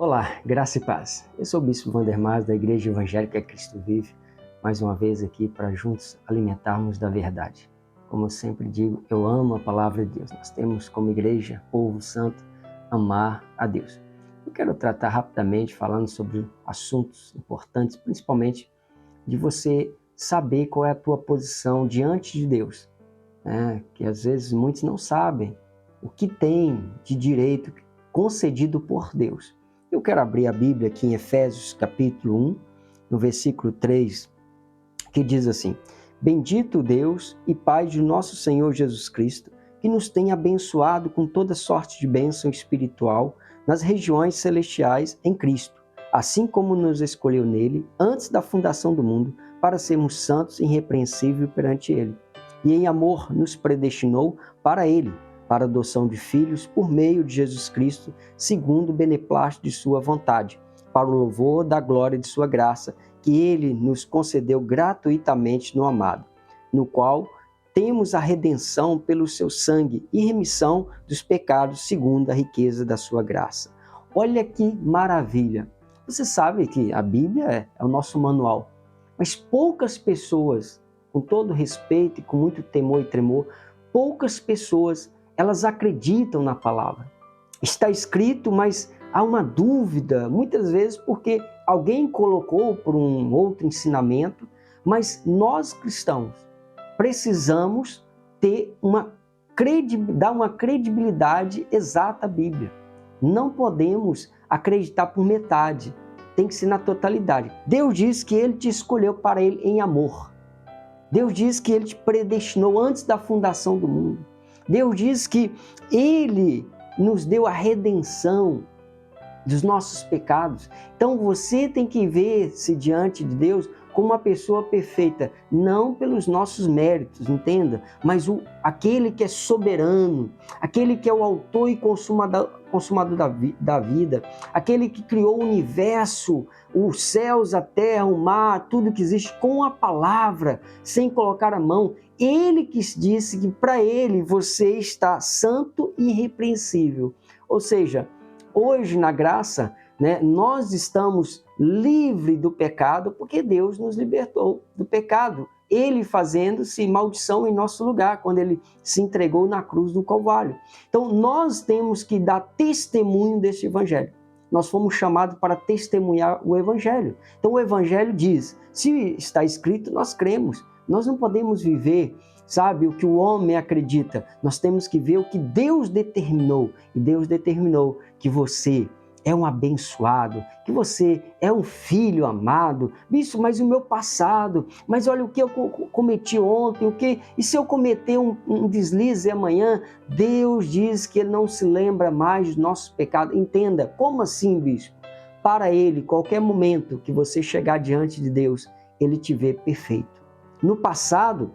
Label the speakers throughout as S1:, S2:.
S1: Olá, graça e paz. Eu sou o Bispo Vandermas da Igreja Evangélica Cristo Vive, mais uma vez aqui para juntos alimentarmos da verdade. Como eu sempre digo, eu amo a palavra de Deus. Nós temos como igreja, povo santo, amar a Deus. Eu quero tratar rapidamente falando sobre assuntos importantes, principalmente de você saber qual é a tua posição diante de Deus, né? Que às vezes muitos não sabem o que tem de direito concedido por Deus. Eu quero abrir a Bíblia aqui em Efésios capítulo 1, no versículo 3, que diz assim: Bendito Deus e Pai de nosso Senhor Jesus Cristo, que nos tem abençoado com toda sorte de bênção espiritual nas regiões celestiais em Cristo, assim como nos escolheu nele antes da fundação do mundo, para sermos santos e irrepreensíveis perante ele. E em amor nos predestinou para ele, para a adoção de filhos por meio de Jesus Cristo, segundo o beneplácito de sua vontade, para o louvor da glória de sua graça, que ele nos concedeu gratuitamente no amado, no qual temos a redenção pelo seu sangue e remissão dos pecados segundo a riqueza da sua graça. Olha que maravilha! Você sabe que a Bíblia é o nosso manual, mas poucas pessoas, com todo respeito e com muito temor e tremor, poucas pessoas elas acreditam na palavra. Está escrito, mas há uma dúvida, muitas vezes porque alguém colocou por um outro ensinamento, mas nós cristãos precisamos dar uma credibilidade exata à Bíblia. Não podemos acreditar por metade, tem que ser na totalidade. Deus diz que Ele te escolheu para Ele em amor. Deus diz que Ele te predestinou antes da fundação do mundo. Deus diz que Ele nos deu a redenção dos nossos pecados. Então você tem que ver-se diante de Deus como uma pessoa perfeita, não pelos nossos méritos, entenda? Mas aquele que é soberano, aquele que é o autor e consumador da vida, aquele que criou o universo, os céus, a terra, o mar, tudo que existe com a palavra, sem colocar a mão. Ele que disse que para ele você está santo e irrepreensível. Ou seja, hoje na graça, nós estamos livres do pecado porque Deus nos libertou do pecado. Ele fazendo-se maldição em nosso lugar, quando ele se entregou na cruz do Calvário. Então nós temos que dar testemunho desse evangelho. Nós fomos chamados para testemunhar o evangelho. Então o evangelho diz, se está escrito, nós cremos. Nós não podemos viver, o que o homem acredita. Nós temos que ver o que Deus determinou. E Deus determinou que você é um abençoado, que você é um filho amado. Bicho, mas o meu passado, mas olha o que eu cometi ontem, e se eu cometer um deslize amanhã? Deus diz que Ele não se lembra mais dos nossos pecados. Entenda, como assim, bicho? Para Ele, qualquer momento que você chegar diante de Deus, Ele te vê perfeito. No passado,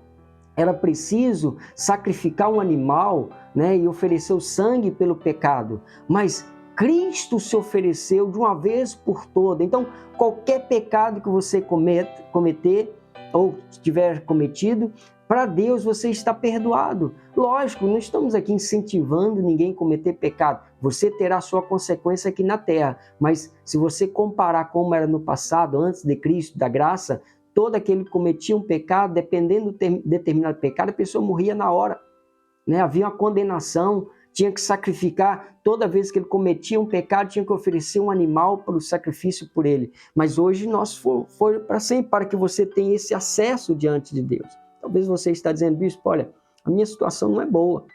S1: era preciso sacrificar um animal, e oferecer o sangue pelo pecado, mas Cristo se ofereceu de uma vez por todas. Então, qualquer pecado que você cometer ou tiver cometido, para Deus você está perdoado. Lógico, não estamos aqui incentivando ninguém a cometer pecado. Você terá sua consequência aqui na terra, mas se você comparar como era no passado, antes de Cristo, da graça, todo aquele que cometia um pecado, dependendo de determinado pecado, a pessoa morria na hora. Havia uma condenação, tinha que sacrificar. Toda vez que ele cometia um pecado, tinha que oferecer um animal para o sacrifício por ele. Mas hoje nós foi para sempre, para que você tenha esse acesso diante de Deus. Talvez você está dizendo, bispo, olha, a minha situação não é boa,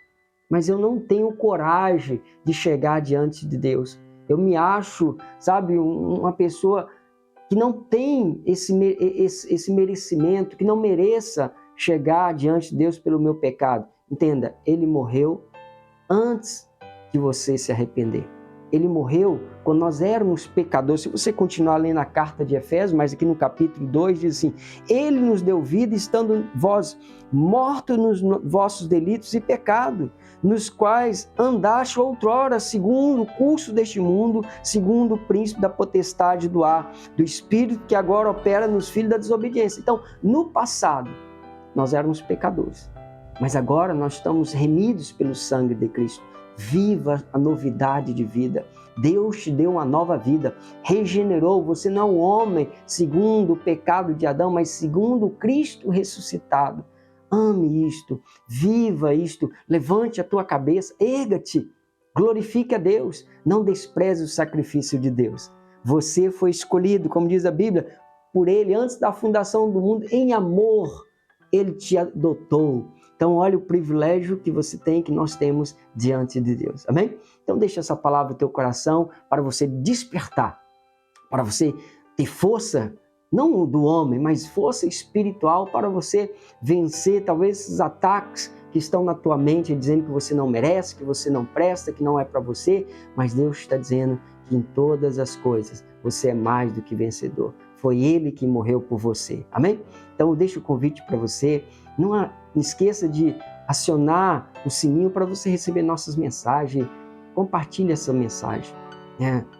S1: mas eu não tenho coragem de chegar diante de Deus. Eu me acho, uma pessoa que não tem esse merecimento, que não mereça chegar diante de Deus pelo meu pecado. Entenda, Ele morreu antes de você se arrepender. Ele morreu quando nós éramos pecadores. Se você continuar lendo a carta de Efésios, mas aqui no capítulo 2 diz assim, Ele nos deu vida estando vós mortos nos vossos delitos e pecados, nos quais andaste outrora, segundo o curso deste mundo, segundo o príncipe da potestade do ar, do espírito que agora opera nos filhos da desobediência. Então, no passado, nós éramos pecadores, mas agora nós estamos remidos pelo sangue de Cristo. Viva a novidade de vida, Deus te deu uma nova vida, regenerou. Você não é um homem segundo o pecado de Adão, mas segundo Cristo ressuscitado. Ame isto, viva isto, levante a tua cabeça, erga-te, glorifique a Deus, não despreze o sacrifício de Deus. Você foi escolhido, como diz a Bíblia, por Ele antes da fundação do mundo, em amor, Ele te adotou. Então, olha o privilégio que você tem, que nós temos diante de Deus. Amém? Então, deixa essa palavra no teu coração para você despertar, para você ter força, não do homem, mas força espiritual para você vencer talvez esses ataques que estão na tua mente, dizendo que você não merece, que você não presta, que não é para você, mas Deus está dizendo que em todas as coisas você é mais do que vencedor. Foi Ele que morreu por você. Amém? Então, eu deixo o convite para você. Não esqueça de acionar o sininho para você receber nossas mensagens. Compartilhe essa mensagem.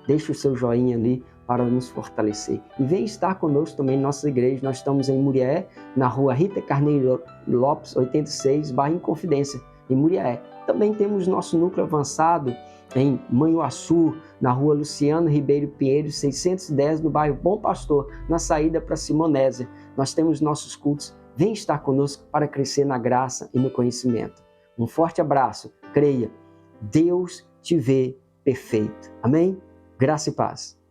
S1: Deixe o seu joinha ali para nos fortalecer. E venha estar conosco também em nossa igreja. Nós estamos em Muriaé, na rua Rita Carneiro Lopes, 86, bairro Inconfidência, em Muriaé. Também temos nosso núcleo avançado em Manhuaçu, na rua Luciano Ribeiro Pinheiro, 610, no bairro Bom Pastor, na saída para Simonésia. Nós temos nossos cultos. Vem estar conosco para crescer na graça e no conhecimento. Um forte abraço. Creia, Deus te vê perfeito. Amém? Graça e paz.